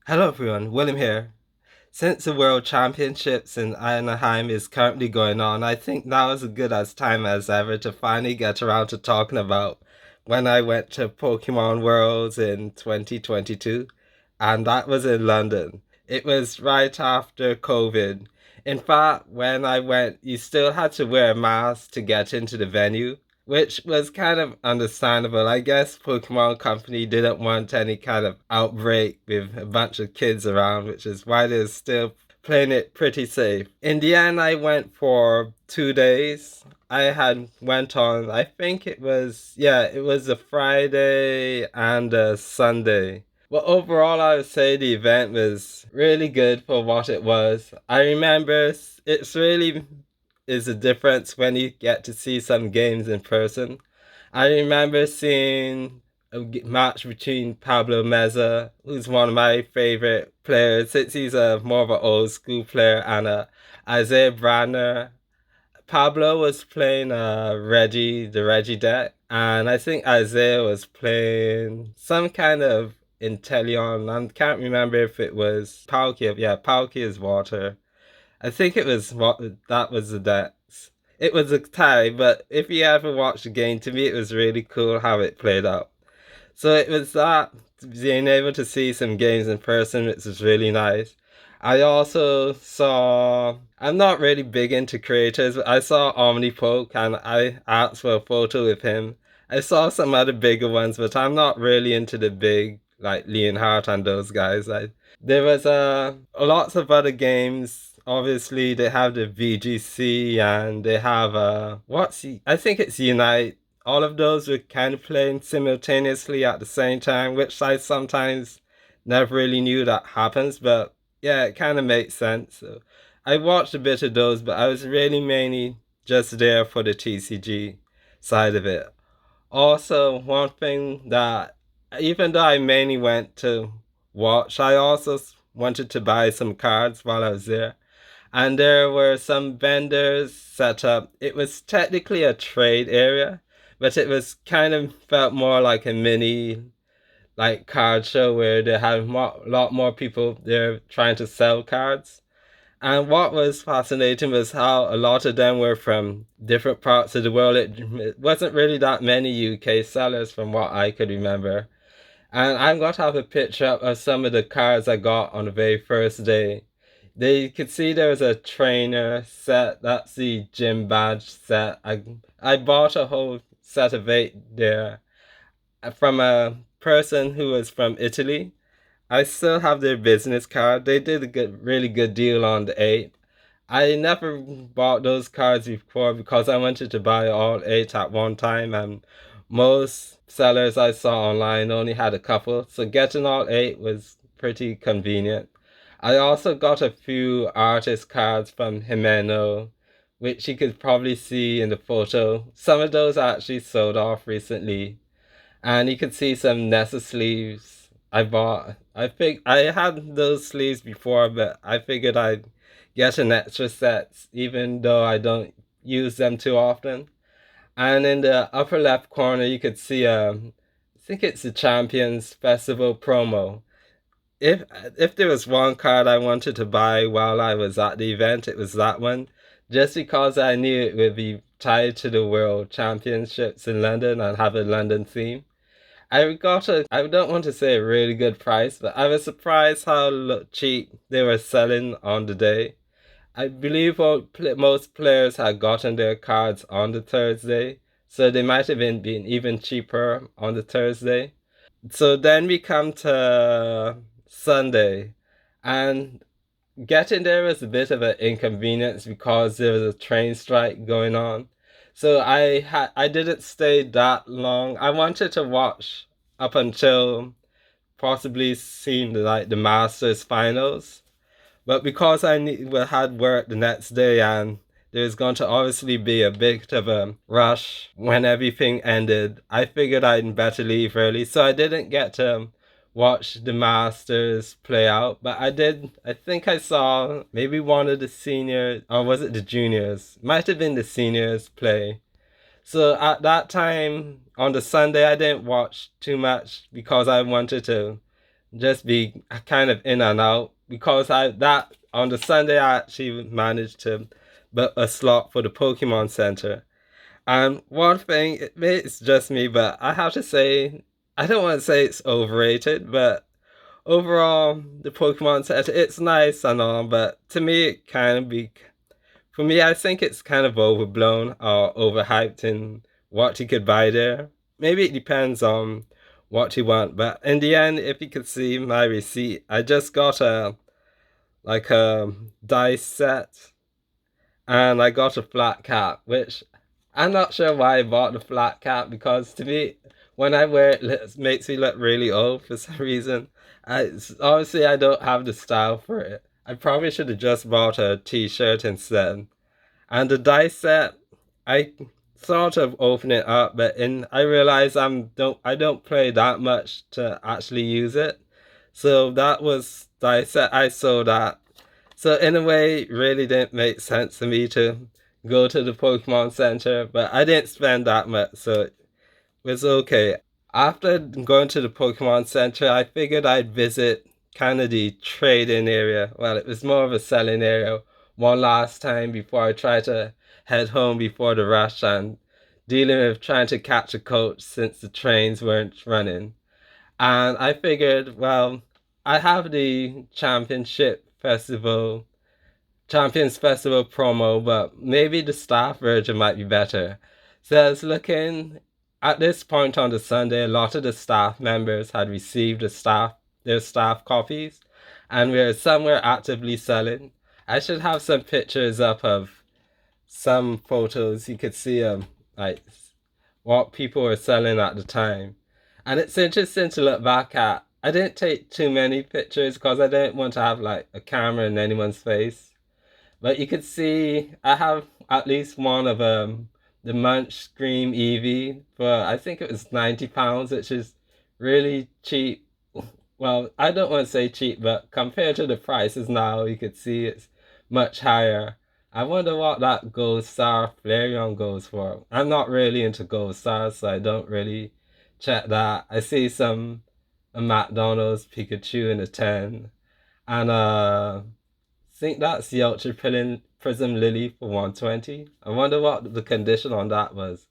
Hello everyone, William here. Since the World Championships in Anaheim is currently going on, I think now is as good as time as ever to finally get around to talking about when I went to Pokemon Worlds in 2022, and that was in London. It was right after COVID. In fact, when I went, you still had to wear a mask to get into the venue, which was kind of understandable. I guess Pokemon Company didn't want any kind of outbreak with a bunch of kids around, which is why they're still playing it pretty safe. In the end, I went for 2 days. I had went on, I think it was a Friday and a Sunday. Well, overall, I would say the event was really good for what it was. I remember it's really is a difference when you get to see some games in person. I remember seeing a match between Pablo Meza, who's one of my favorite players since he's a more of an old school player, and Isaiah Brandner. Pablo was playing the Reggie deck, and I think Isaiah was playing some kind of Inteleon. I can't remember if it was Palkia. Yeah, Palkia is water. I think it was what that was the decks. It was a tie, but if you ever watched the game, to me it was really cool how it played out. So it was that being able to see some games in person, which was really nice. I also saw. I'm not really big into creators, but I saw Omnipoke and I asked for a photo with him. I saw some other bigger ones, but I'm not really into the big like Leonhardt and those guys. There was lots of other games. Obviously, they have the VGC and they have I think it's Unite. All of those were kind of playing simultaneously at the same time, which I sometimes never really knew that happens, but yeah, it kind of makes sense. So I watched a bit of those, but I was really mainly just there for the TCG side of it. Also, one thing that even though I mainly went to watch, I also wanted to buy some cards while I was there. And there were some vendors set up. It was technically a trade area, but it was kind of felt more like a mini like card show where they had a lot more people there trying to sell cards. And what was fascinating was how a lot of them were from different parts of the world. It wasn't really that many UK sellers from what I could remember. And I'm going to have a picture of some of the cards I got on the very first day. They could see there was a trainer set. That's the gym badge set. I bought a whole set of 8 there from a person who was from Italy. I still have their business card. They did a really good deal on the 8. I never bought those cards before because I wanted to buy all 8 at one time, and most sellers I saw online only had a couple, so getting all 8 was pretty convenient. I also got a few artist cards from Jimeno, which you could probably see in the photo. Some of those actually sold off recently, and you could see some Nessa sleeves I bought. I think I had those sleeves before, but I figured I'd get an extra set, even though I don't use them too often. And in the upper left corner, you could see I think it's the Champions Festival promo. If if there was one card I wanted to buy while I was at the event, it was that one, just because I knew it would be tied to the World Championships in London and have a London theme. I don't want to say a really good price, but I was surprised how cheap they were selling on the day. I believe most players had gotten their cards on the Thursday, so they might have been even cheaper on the Thursday. So then we come to Sunday, and getting there was a bit of an inconvenience because there was a train strike going on. So I didn't stay that long. I wanted to watch up until possibly seeing the Masters finals, but because had work the next day and there's going to obviously be a bit of a rush when everything ended, I figured I'd better leave early. So I didn't get to watch the Masters play out, but I did. I think I saw maybe one of the seniors, or was it the juniors? Might have been the seniors play. So at that time on the Sunday, I didn't watch too much because I wanted to just be kind of in and out because I that on the Sunday I actually managed to book a slot for the Pokemon Center. And one thing, it's just me, but I have to say, I don't want to say it's overrated, but overall, the Pokemon Center, it's nice and all, but to me, it kind of be, for me, I think it's kind of overblown or overhyped in what you could buy there. Maybe it depends on what you want, but in the end, if you could see my receipt, I just got a dice set and I got a flat cap, which I'm not sure why I bought the flat cap because to me, when I wear it, it makes me look really old for some reason. Obviously I don't have the style for it. I probably should have just bought a t-shirt instead. And the dice set, I sort of open it up, but I realize I don't play that much to actually use it. So that was dice set. I sold that. So in a way, it really didn't make sense for me to go to the Pokemon Center, but I didn't spend that much, so it was okay. After going to the Pokemon Center, I figured I'd visit kind of the trading area. Well, it was more of a selling area one last time before I tried to head home before the rush and dealing with trying to catch a coach since the trains weren't running. And I figured, well, I have the Champions Festival promo, but maybe the staff version might be better. So I was looking at this point on the Sunday, a lot of the staff members had received their staff copies, and some were actively selling. I should have some pictures up of some photos. You could see like what people were selling at the time. And it's interesting to look back at. I didn't take too many pictures because I didn't want to have like a camera in anyone's face. But you could see I have at least one of the Munch Scream Eevee for I think it was £90, which is really cheap. Well, I don't want to say cheap, but compared to the prices now, you could see it's much higher. I wonder what that Gold Star Flareon goes for. I'm not really into Gold Stars, so I don't really check that. I see a McDonald's Pikachu in a 10. And think that's the Ultra Prism Lily for 120. I wonder what the condition on that was.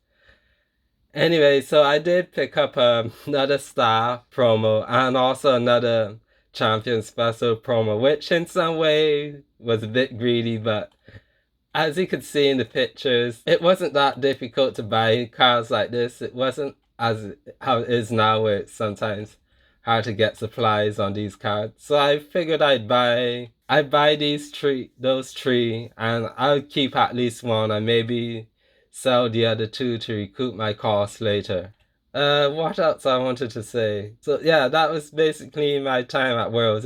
Anyway, so I did pick up another Star promo and also another Champion Special promo, which in some way was a bit greedy, but as you could see in the pictures, it wasn't that difficult to buy cars like this. It wasn't as how it is now, where it's sometimes hard to get supplies on these cards. So I figured I'd buy those three, and I'll keep at least one and maybe sell the other two to recoup my costs later. What else I wanted to say? So yeah, that was basically my time at Worlds.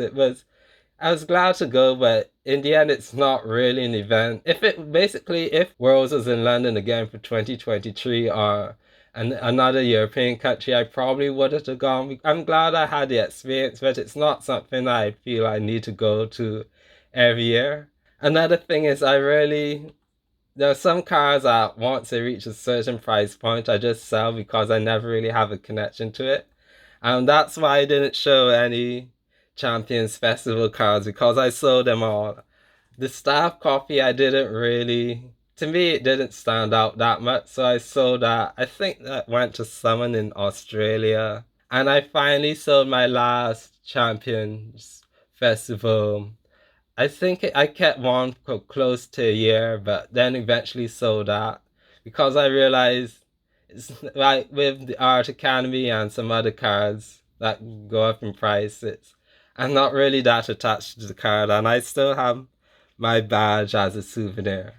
I was glad to go, but in the end, it's not really an event. If Worlds was in London again for 2023 or another European country, I probably would have gone. I'm glad I had the experience, but it's not something I feel I need to go to every year. Another thing is, there are some cars that once they reach a certain price point, I just sell because I never really have a connection to it. And that's why I didn't show any Champions Festival cards because I sold them all. The staff copy, to me, it didn't stand out that much, so I sold that. I think that went to someone in Australia. And I finally sold my last Champions Festival. I kept one for close to a year, but then eventually sold that because I realized it's like with the Art Academy and some other cards that go up in price, I'm not really that attached to the card, and I still have my badge as a souvenir.